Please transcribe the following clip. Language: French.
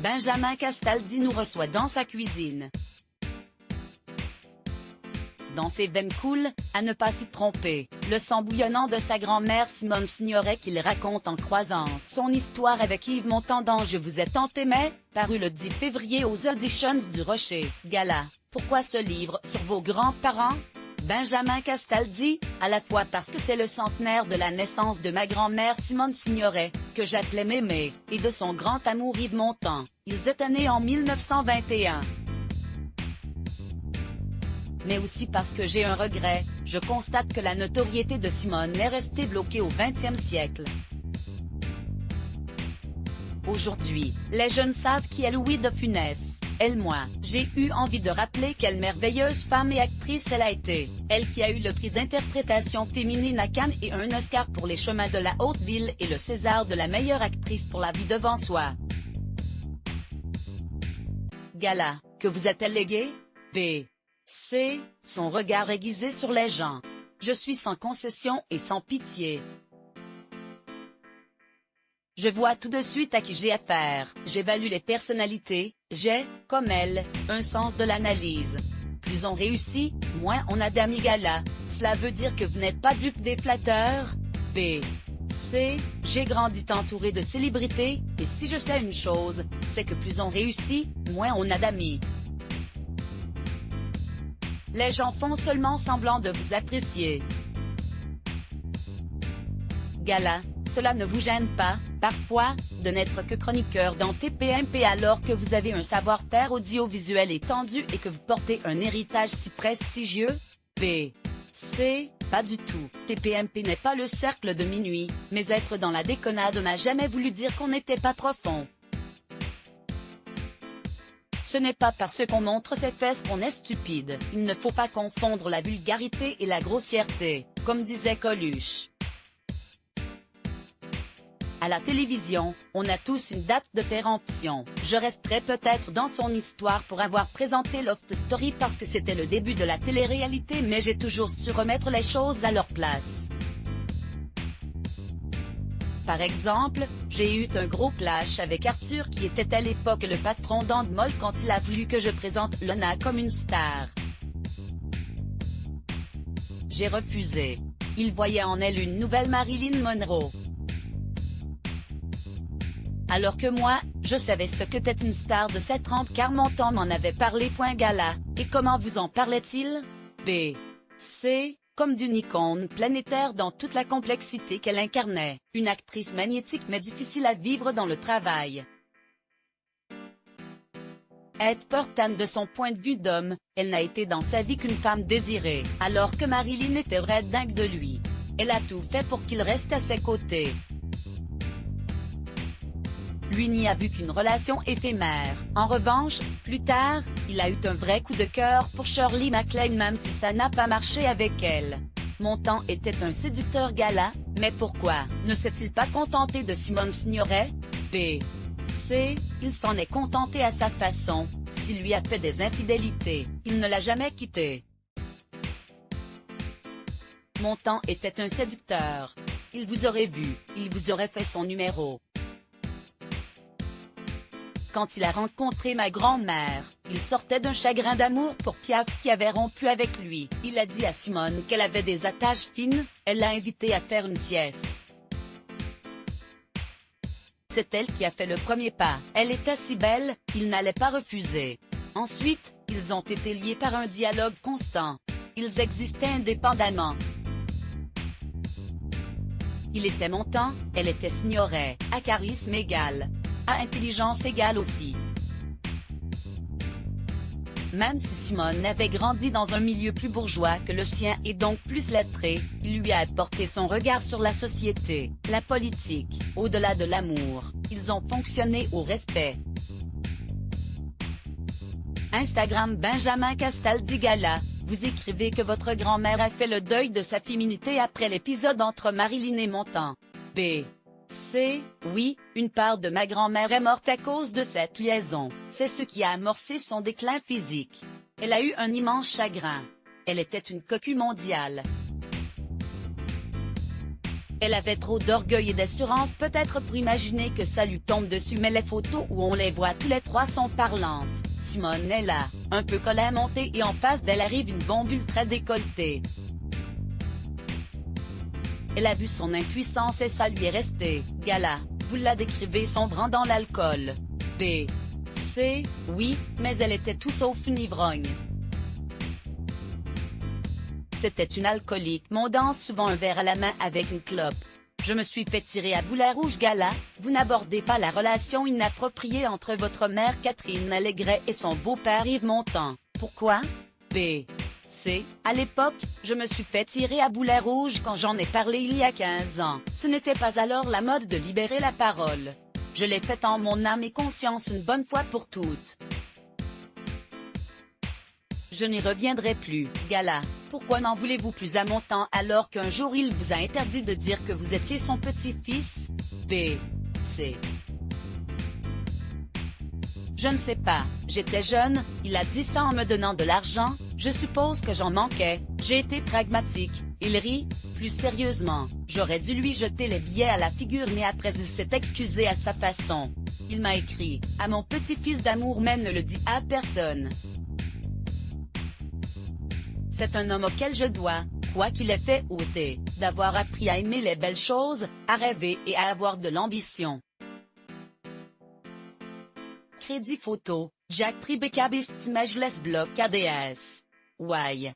Benjamin Castaldi nous reçoit dans sa cuisine. Dans ses veines cool, à ne pas s'y tromper, le sang bouillonnant de sa grand-mère Simone Signoret qu'il raconte en croisant son histoire avec Yves Montand dans Je vous ai tant aimé, paru le 10 février aux Auditions du Rocher Gala. Pourquoi ce livre sur vos grands-parents? Benjamin Castaldi, à la fois parce que c'est le centenaire de la naissance de ma grand-mère Simone Signoret, que j'appelais Mémé, et de son grand amour Yves Montand. Ils étaient nés en 1921. Mais aussi parce que j'ai un regret, je constate que la notoriété de Simone est restée bloquée au XXe siècle. Aujourd'hui, les jeunes savent qui est Louis de Funès. Elle, moi, j'ai eu envie de rappeler quelle merveilleuse femme et actrice elle a été. Elle qui a eu le prix d'interprétation féminine à Cannes et un Oscar pour Les Chemins de la Haute-Ville et le César de la meilleure actrice pour La vie devant soi. Gala, que vous a-t-elle légué? C. Son regard aiguisé sur les gens. Je suis sans concession et sans pitié. Je vois tout de suite à qui j'ai affaire. J'évalue les personnalités, j'ai, comme elle, un sens de l'analyse. Plus on réussit, moins on a d'amis Gala. Cela veut dire que vous n'êtes pas dupe des flatteurs? C. J'ai grandi entouré de célébrités, et si je sais une chose, c'est que plus on réussit, moins on a d'amis. Les gens font seulement semblant de vous apprécier. Gala, cela ne vous gêne pas, parfois, de n'être que chroniqueur dans TPMP alors que vous avez un savoir-faire audiovisuel étendu et que vous portez un héritage si prestigieux? C. Pas du tout. TPMP n'est pas le cercle de minuit, mais être dans la déconnade n'a jamais voulu dire qu'on n'était pas profond. Ce n'est pas parce qu'on montre ses fesses qu'on est stupide. Il ne faut pas confondre la vulgarité et la grossièreté, comme disait Coluche. À la télévision, on a tous une date de péremption. Je resterai peut-être dans son histoire pour avoir présenté Loft Story parce que c'était le début de la télé-réalité, mais j'ai toujours su remettre les choses à leur place. Par exemple, j'ai eu un gros clash avec Arthur qui était à l'époque le patron d'Endemol quand il a voulu que je présente Lona comme une star. J'ai refusé. Il voyait en elle une nouvelle Marilyn Monroe. Alors que moi, je savais ce que qu'était une star de cette trempe car Montand m'en avait parlé. Gala, et comment vous en parlait-il? C. Comme d'une icône planétaire dans toute la complexité qu'elle incarnait, une actrice magnétique mais difficile à vivre dans le travail. Importante de son point de vue d'homme, elle n'a été dans sa vie qu'une femme désirée, alors que Marilyn était vraie dingue de lui. Elle a tout fait pour qu'il reste à ses côtés. Lui n'y a vu qu'une relation éphémère. En revanche, plus tard, il a eu un vrai coup de cœur pour Shirley MacLaine même si ça n'a pas marché avec elle. Montand était un séducteur Gala, mais pourquoi ne s'est-il pas contenté de Simone Signoret? C. Il s'en est contenté à sa façon. S'il lui a fait des infidélités, il ne l'a jamais quitté. Montand était un séducteur. Il vous aurait vu, il vous aurait fait son numéro. Quand il a rencontré ma grand-mère, il sortait d'un chagrin d'amour pour Piaf qui avait rompu avec lui. Il a dit à Simone qu'elle avait des attaches fines, elle l'a invité à faire une sieste. C'est elle qui a fait le premier pas. Elle était si belle, il n'allait pas refuser. Ensuite, ils ont été liés par un dialogue constant. Ils existaient indépendamment. Il était Montand, elle était Signoret, à charisme égal. À intelligence égale aussi. Même si Simone avait grandi dans un milieu plus bourgeois que le sien et donc plus lettré, il lui a apporté son regard sur la société, la politique, au-delà de l'amour. Ils ont fonctionné au respect. Instagram Benjamin Castaldi Gala, vous écrivez que votre grand-mère a fait le deuil de sa féminité après l'épisode entre Marilyn et Montand. C. Oui, une part de ma grand-mère est morte à cause de cette liaison. C'est ce qui a amorcé son déclin physique. Elle a eu un immense chagrin. Elle était une coquue mondiale. Elle avait trop d'orgueil et d'assurance peut-être pour imaginer que ça lui tombe dessus, mais les photos où on les voit tous les trois sont parlantes. Simone est là, un peu collet monté et en face d'elle arrive une bombe ultra décolletée. Elle a vu son impuissance et ça lui est resté. Gala, vous la décrivez sombrant dans l'alcool. B. C. Oui, mais elle était tout sauf une ivrogne. C'était une alcoolique mondant souvent un verre à la main avec une clope. Je me suis fait tirer à boulet rouge. Gala, vous n'abordez pas la relation inappropriée entre votre mère Catherine Allégret et son beau-père Yves Montand. Pourquoi? B. C. À l'époque, je me suis fait tirer à boulet rouge quand j'en ai parlé il y a 15 ans. Ce n'était pas alors la mode de libérer la parole. Je l'ai fait en mon âme et conscience une bonne fois pour toutes. Je n'y reviendrai plus. Gala, pourquoi n'en voulez-vous plus à Montand alors qu'un jour il vous a interdit de dire que vous étiez son petit-fils? B. C. Je ne sais pas, j'étais jeune, il a dit ça en me donnant de l'argent, je suppose que j'en manquais, j'ai été pragmatique. Il rit, plus sérieusement, j'aurais dû lui jeter les billets à la figure mais après il s'est excusé à sa façon. Il m'a écrit, à mon petit-fils d'amour mais ne le dis à personne. C'est un homme auquel je dois, quoi qu'il ait fait ou été, d'avoir appris à aimer les belles choses, à rêver et à avoir de l'ambition. Crédit photo, Jack Tribeca Best Imageless Block ADS. Why?